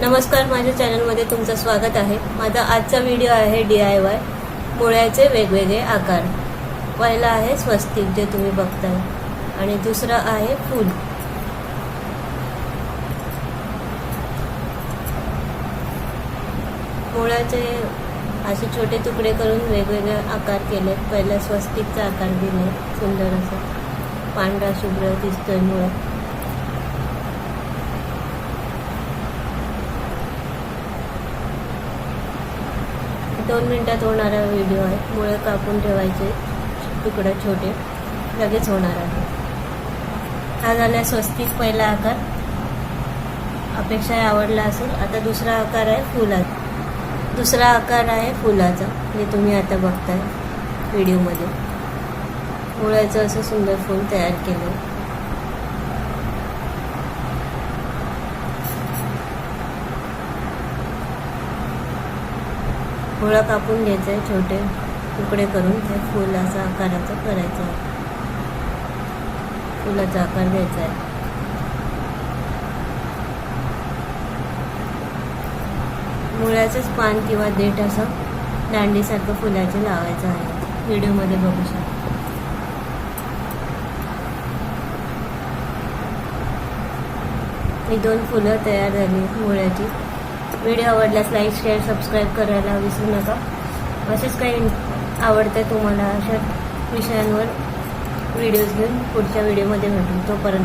नमस्कार, माझ्या चॅनलमध्ये तुमचं स्वागत आहे। माझा आजचा व्हिडिओ आहे DIY मुळ्याचे वेगवेगळे आकार। पहिला आहे स्वस्तिक जे तुम्ही बघताय आणि दुसरा आहे फूल। मुळ्याचे असे छोटे तुकडे करून वेगवेगळे आकार केले। पहिला स्वस्तिकचा आकार दिले, सुंदर असा पांढरा शुभ्र दिसतोय मुळा। 2 मिनिटात होणारा व्हिडिओ आहे। मुळे कापून ठेवायचे तुकडे छोटे, लगेच होणार आहे। हा झाला स्वस्तिक पहिला आकार, अपेक्षा आवडला असेल। आता दुसरा आकार आहे फुलाचा। दुसरा आकार आहे फुलाचा, जे तुम्ही आता बघताय व्हिडिओमध्ये। मुळ्याचं असं सुंदर फूल तयार केलं। मुळा कापून घ्यायचा आहे, छोटे तुकडे करून ते फुलाचा आकाराचं करायचं आहे। फुलाचा आकार द्यायचा आहे। मुळ्याचंच पान किंवा देठ असं दांडीसारखं फुलाचे लावायचं आहे। व्हिडिओमध्ये बघू शकता। ही 2 फुलं तयार झाली मुळ्याची। व्हिडिओ आवडल्यास लाईक, शेअर, सबस्क्राईब करायला विसरू नका। असेच काही आवडते तुम्हाला अशा विषयांवर व्हिडिओज घेऊन पुढच्या व्हिडिओमध्ये भेटू। तोपर्यंत